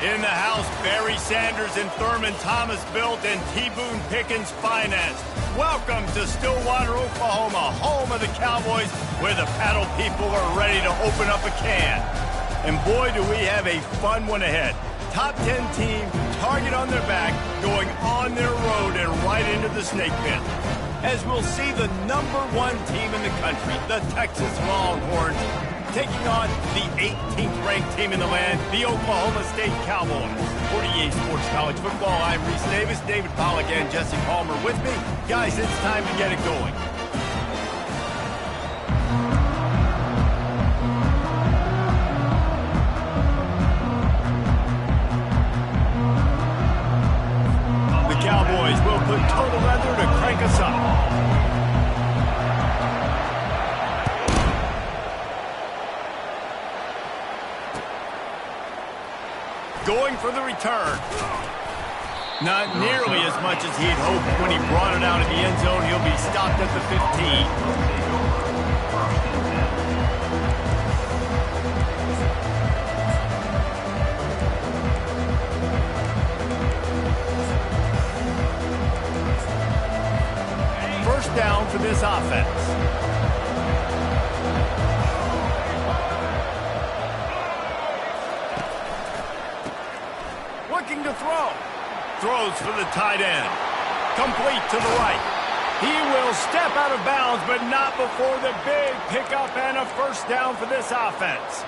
In the house, Barry Sanders and Thurman Thomas built and T. Boone Pickens financed. Welcome to Stillwater, Oklahoma, home of the Cowboys, where the paddle people are ready to open up a can. And boy, do we have a fun one ahead. Top 10 team, target on their back, going on their road and right into the snake pit. As we'll see the #1 team in the country, the Texas Longhorns, taking on the 18th ranked team in the land, the Oklahoma State Cowboys. For EA Sports College Football, I'm Reese Davis, David Pollack and Jesse Palmer with me. Guys, it's time to get it going. The Cowboys will put total leather to crank us up. Going for the return. Not nearly as much as he'd hoped when he brought it out of the end zone. He'll be stopped at the 15. First down for this offense. Looking to throw. Throws for the tight end. Complete to the right. He will step out of bounds, but not before the big pickup and a first down for this offense.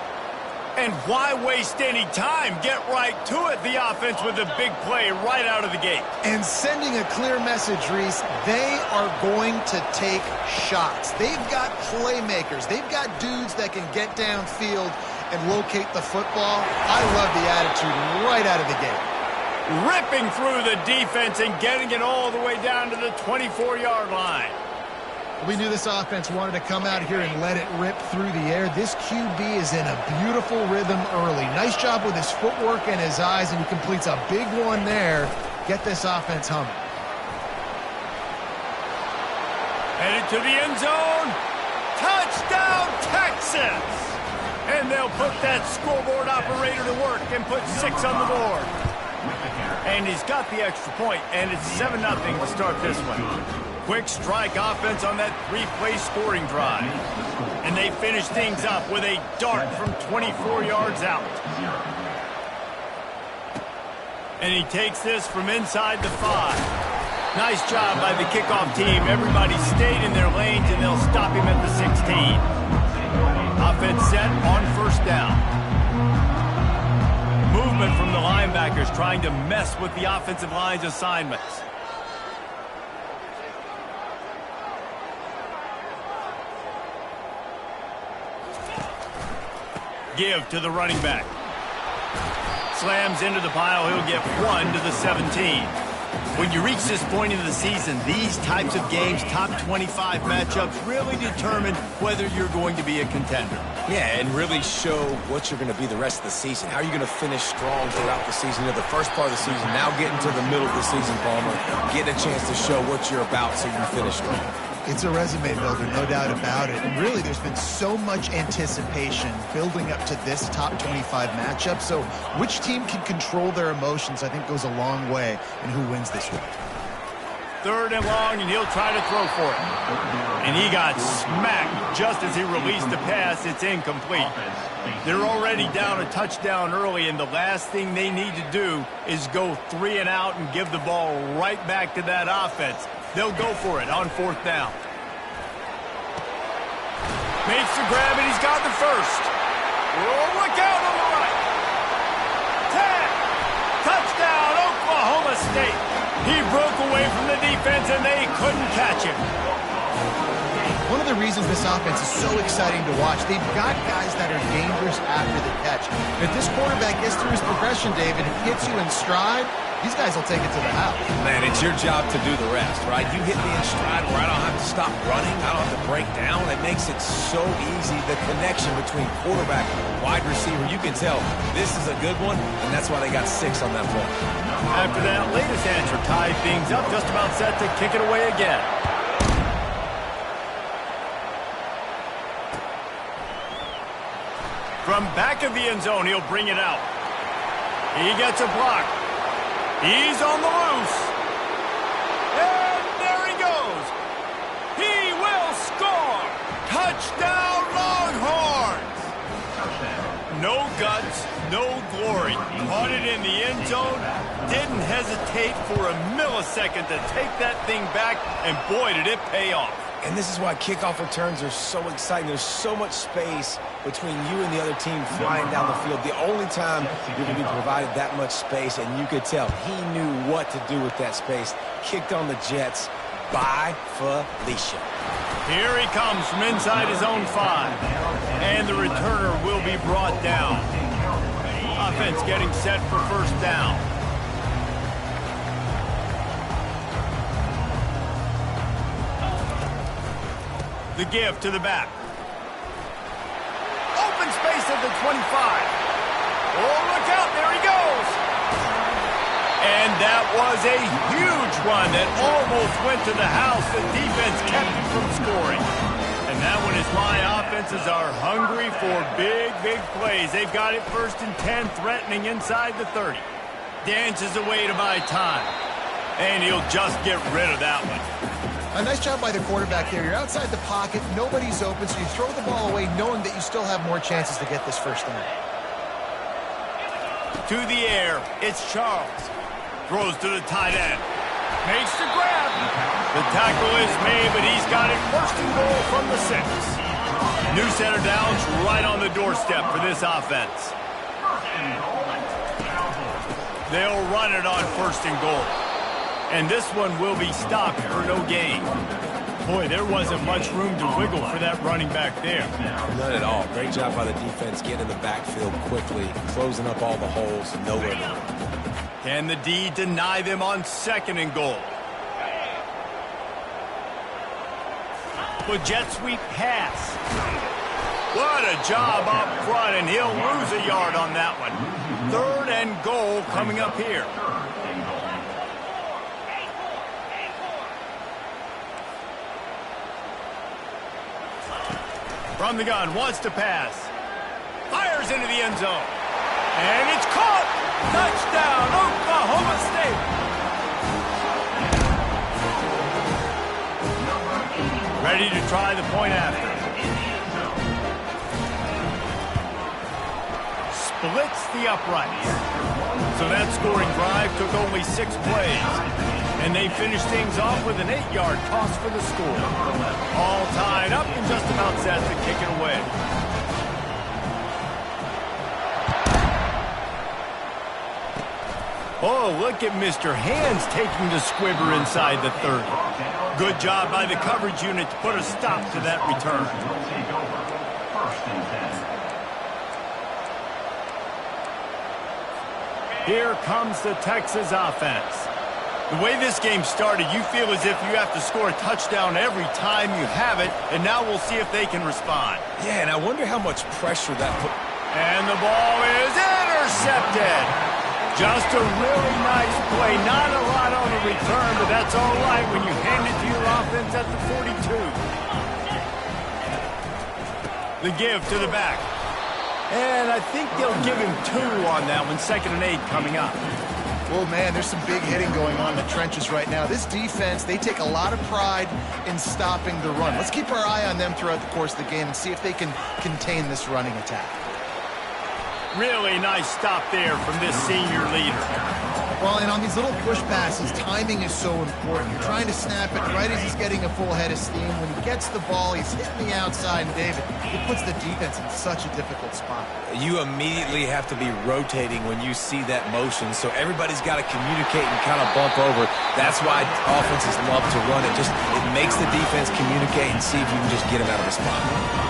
And why waste any time? Get right to it, the offense, with a big play right out of the gate. And sending a clear message, Reese, they are going to take shots. They've got playmakers. They've got dudes that can get downfield and locate the football. I love the attitude right out of the gate. Ripping through the defense and getting it all the way down to the 24-yard line. We knew this offense wanted to come out here and let it rip through the air. This QB is in a beautiful rhythm early. Nice job with his footwork and his eyes, and he completes a big one there. Get this offense humming. Headed to the end zone. Touchdown, Texas! And they'll put that scoreboard operator to work and put 6 on the board. And he's got the extra point, and it's 7-0 to start this one. Quick strike offense on that 3-play scoring drive. And they finish things up with a dart from 24 yards out. And he takes this from inside the 5. Nice job by the kickoff team. Everybody stayed in their lanes, and they'll stop him at the 16. Offense set on first down. Movement from the linebackers trying to mess with the offensive line's assignments. Give to the running back. Slams into the pile. He'll get 1 to the 17. When you reach this point in the season, these types of games, top 25 matchups, really determine whether you're going to be a contender. Yeah, and really show what you're going to be the rest of the season. How are you going to finish strong throughout the season? You know, the first part of the season, now getting to the middle of the season, Palmer, getting a chance to show what you're about so you can finish strong. It's a resume builder, no doubt about it. And really, there's been so much anticipation building up to this top 25 matchup. So which team can control their emotions, I think, goes a long way in who wins this week. 3rd and long, and he'll try to throw for it. And he got smacked just as he released the pass. It's incomplete. They're already down a touchdown early, and the last thing they need to do is go 3 and out and give the ball right back to that offense. They'll go for it on 4th down. Makes the grab, and he's got the first. Oh, look out on the right. 10. Touchdown, Oklahoma State. He broke away from the defense, and they couldn't catch him. One of the reasons this offense is so exciting to watch, they've got guys that are dangerous after the catch. If this quarterback gets through his progression, David, and hits you in stride, these guys will take it to the house. Man, it's your job to do the rest, right? You hit me in stride where I don't have to stop running. I don't have to break down. It makes it so easy. The connection between quarterback and wide receiver, you can tell this is a good one, and that's why they got 6 on that play. After that latest answer tied things up, just about set to kick it away again. From back of the end zone, he'll bring it out. He gets a block. He's on the loose. And there he goes. He will score. Touchdown, Longhorns. No guts, no glory. Caught it in the end zone. Didn't hesitate for a millisecond to take that thing back. And boy, did it pay off. And this is why kickoff returns are so exciting. There's so much space between you and the other team flying down the field. The only time you're going to be provided that much space, and you could tell he knew what to do with that space. Kicked on the Jets by Felicia. Here he comes from inside his own 5. And the returner will be brought down. Offense getting set for first down. The give to the back. Open space at the 25. Oh, look out. There he goes. And that was a huge one that almost went to the house. The defense kept him from scoring. And that one is why offenses are hungry for big, big plays. They've got it 1st and 10, threatening inside the 30. Dances away to buy time. And he'll just get rid of that one. A nice job by the quarterback there. You're outside the pocket, nobody's open, so you throw the ball away knowing that you still have more chances to get this first down. To the air, it's Charles. Throws to the tight end. Makes the grab. The tackle is made, but he's got it 1st and goal from the 6. New set of downs right on the doorstep for this offense. They'll run it on 1st and goal. And this one will be stopped for no gain. Boy, there wasn't much room to wiggle for that running back there. None at all. Great job by the defense getting in the backfield quickly, closing up all the holes, nowhere to run. Can the D deny them on 2nd and goal? With jet sweep pass. What a job up front, and he'll lose a yard on that one. 3rd and goal coming up here. From the gun, wants to pass. Fires into the end zone. And it's caught! Touchdown, Oklahoma State! Ready to try the point after. Splits the uprights. So that scoring drive took only 6 plays. And they finished things off with an 8-yard toss for the score. All tied up and just about set to kick it away. Oh, look at Mr. Hands taking the squibber inside the 30. Good job by the coverage unit to put a stop to that return. Here comes the Texas offense. The way this game started, you feel as if you have to score a touchdown every time you have it, and now we'll see if they can respond. Yeah, and I wonder how much pressure that put. And the ball is intercepted. Just a really nice play. Not a lot on the return, but that's all right when you hand it to your offense at the 42. The give to the back. And I think they'll give him 2 on that one. 2nd and 8 coming up. Well, man, there's some big hitting going on in the trenches right now. This defense, they take a lot of pride in stopping the run. Let's keep our eye on them throughout the course of the game and see if they can contain this running attack. Really nice stop there from this senior leader. Well, and on these little push passes, timing is so important. You're trying to snap it right as he's getting a full head of steam. When he gets the ball, he's hitting the outside, and David, it puts the defense in such a difficult spot. You immediately have to be rotating when you see that motion, so everybody's got to communicate and kind of bump over. That's why offenses love to run it. It makes the defense communicate and see if you can just get him out of the spot.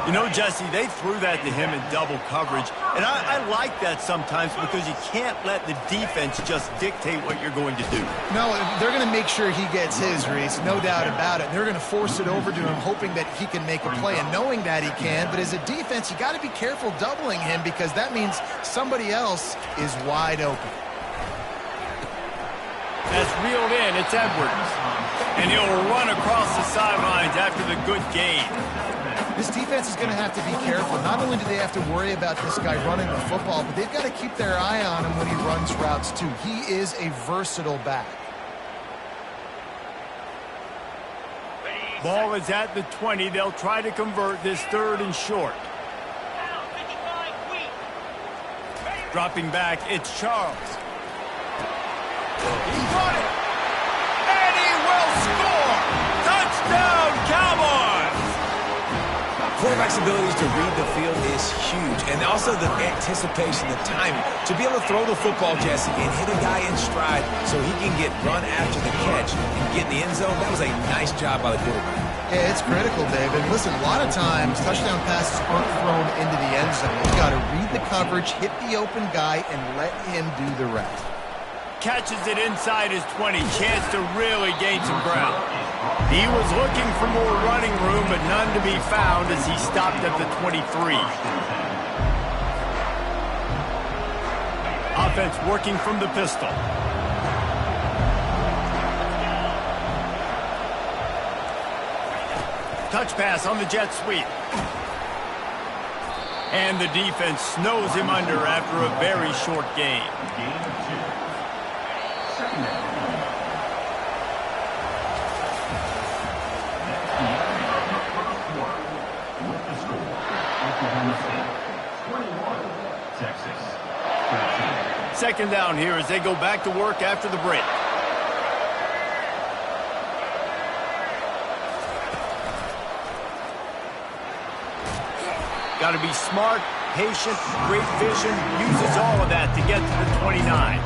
You know, Jesse, they threw that to him in double coverage, and I like that sometimes because you can't let the defense just dictate what you're going to do. No, they're going to make sure he gets his, Reese, no doubt about it. They're going to force it over to him, hoping that he can make a play, and knowing that he can. But as a defense, you got to be careful doubling him because that means somebody else is wide open. That's reeled in. It's Edwards. And he'll run across the sidelines after the good gain. This defense is going to have to be careful. Not only do they have to worry about this guy running the football, but they've got to keep their eye on him when he runs routes too. He is a versatile back. Ball is at the 20. They'll try to convert this 3rd and short. Dropping back, it's Charles. He's got it! And he will score! Touchdown, Cowboys! Quarterback's abilities to read the field is huge, and also the anticipation, the timing. To be able to throw the football, Jesse, and hit a guy in stride so he can get run after the catch and get in the end zone, that was a nice job by the quarterback. Yeah, it's critical, David. Listen, a lot of times touchdown passes aren't thrown into the end zone. You've got to read the coverage, hit the open guy, and let him do the rest. Catches it inside his 20. Chance to really gain some ground. He was looking for more running room, but none to be found as he stopped at the 23. Offense working from the pistol. Touch pass on the jet sweep. And the defense snows him under after a very short game. Second down here as they go back to work after the break. Got to be smart, patient, great vision, uses all of that to get to the 29.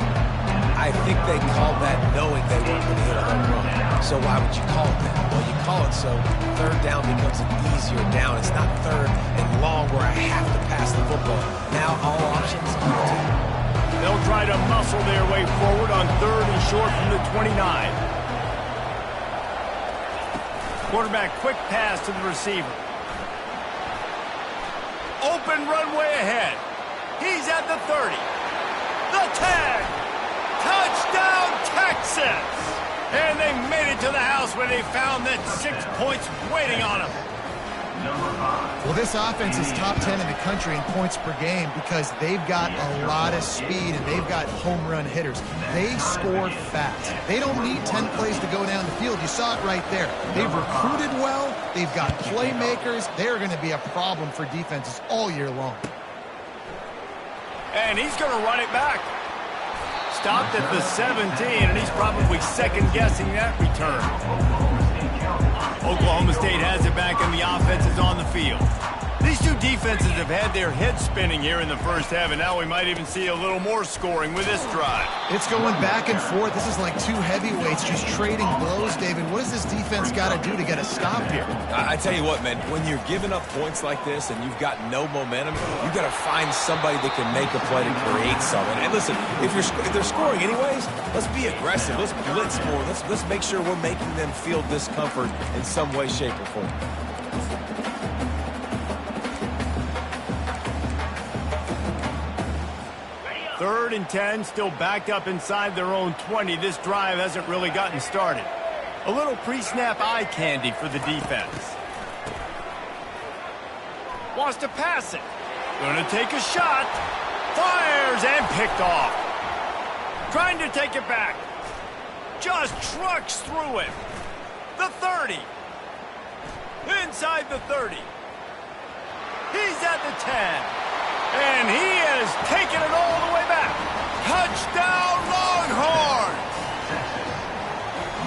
I think they called that knowing they weren't going to hit a home run. So why would you call it that? Well, you call it so 3rd down becomes an easier down. It's not 3rd and long where I have to pass the football. Now all options are They'll try to muscle their way forward on 3rd and short from the 29. Quarterback quick pass to the receiver. Open runway ahead. He's at the 30. The 10. Touchdown, Texas! And they made it to the house where they found that 6 points waiting on them. Well, this offense is top 10 in the country in points per game because they've got a lot of speed and they've got home run hitters. They score fast. They don't need 10 plays to go down the field. You saw it right there. They've recruited well. They've got playmakers. They're going to be a problem for defenses all year long. And he's going to run it back. Stopped at the 17, and he's probably second-guessing that return. Oklahoma State has it back, and the offense is on the field. These two defenses have had their heads spinning here in the first half, and now we might even see a little more scoring with this drive. It's going back and forth. This is like two heavyweights just trading blows, David. What does this defense got to do to get a stop here? I tell you what, man, when you're giving up points like this and you've got no momentum, you've got to find somebody that can make a play to create something. And listen, if they're scoring anyways, let's be aggressive. Let's blitz more. Let's make sure we're making them feel discomfort in some way, shape, or form. 3rd and 10, still backed up inside their own 20. This drive hasn't really gotten started. A little pre-snap eye candy for the defense. Wants to pass it. Gonna take a shot. Fires and picked off. Trying to take it back. Just trucks through it. The 30. Inside the 30. He's at the 10. And he has taken it all the way back. Touchdown, Longhorns!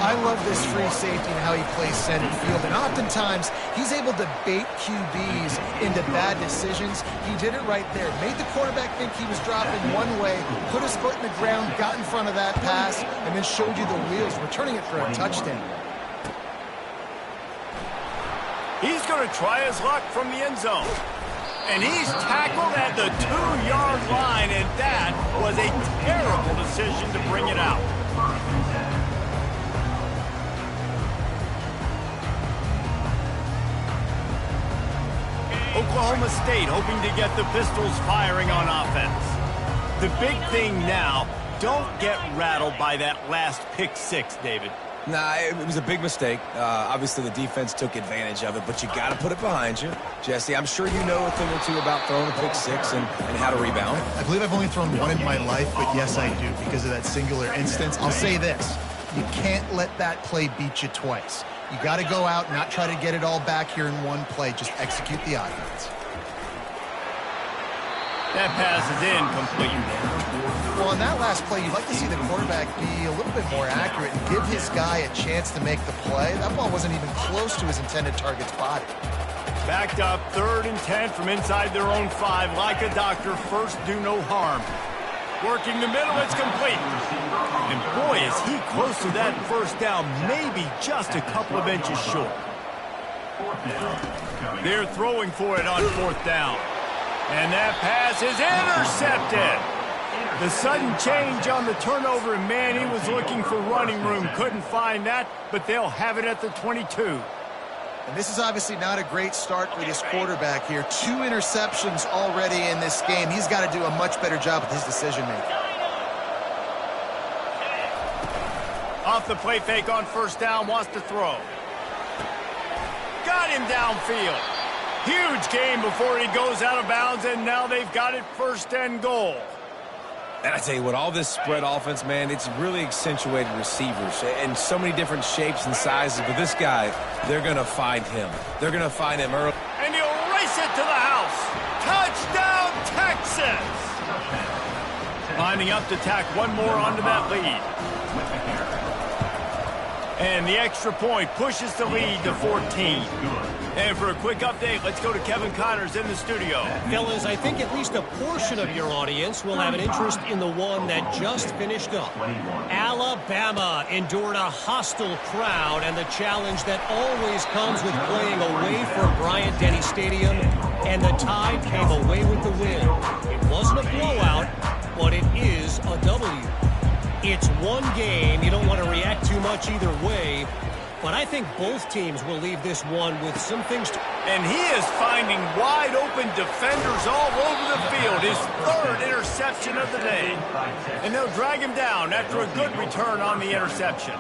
I love this free safety and how he plays center field. And oftentimes, he's able to bait QBs into bad decisions. He did it right there. Made the quarterback think he was dropping one way, put his foot in the ground, got in front of that pass, and then showed you the wheels, returning it for a touchdown. He's going to try his luck from the end zone. And he's tackled at the 2-yard line, and that was a terrible decision to bring it out. Oklahoma State hoping to get the Pistols firing on offense. The big thing now, don't get rattled by that last pick six, David. Nah, it was a big mistake. Obviously, the defense took advantage of it, but you got to put it behind you. Jesse, I'm sure you know a thing or two about throwing a pick six and how to rebound. I believe I've only thrown one in my life, but yes, I do because of that singular instance. I'll say this. You can't let that play beat you twice. You got to go out and not try to get it all back here in one play. Just execute the offense. That pass is incomplete. Well, in that last play, you'd like to see the quarterback be a little bit more accurate and give his guy a chance to make the play. That ball wasn't even close to his intended target's body. Backed up, 3rd and 10 from inside their own 5. Like a doctor, first do no harm. Working the middle, it's complete. And boy, is he close to that first down, maybe just a couple of inches short. They're throwing for it on 4th down. And that pass is intercepted. The sudden change on the turnover, and man, he was looking for running room. Couldn't find that, but they'll have it at the 22. And this is obviously not a great start for this quarterback here. 2 interceptions already in this game. He's got to do a much better job with his decision-making. Off the play fake on 1st down, wants to throw. Got him downfield. Huge game before he goes out of bounds, and now they've got it 1st and goal. And I tell you what, all this spread offense, man, it's really accentuated receivers in so many different shapes and sizes. But this guy, they're going to find him. They're going to find him early. And he'll race it to the house. Touchdown, Texas! Lining up to tack one more onto that lead. And the extra point pushes the lead to 14. And for a quick update, let's go to Kevin Connors in the studio. Fellas, I think at least a portion of your audience will have an interest in the one that just finished up. Alabama endured a hostile crowd and the challenge that always comes with playing away from Bryant-Denny Stadium, and the Tide came away with the win. It wasn't a blowout, but it is a W. It's one game. You don't want to react too much either way. But I think both teams will leave this one with some things to... And he is finding wide-open defenders all over the field. His 3rd interception of the day. And they'll drag him down after a good return on the interception.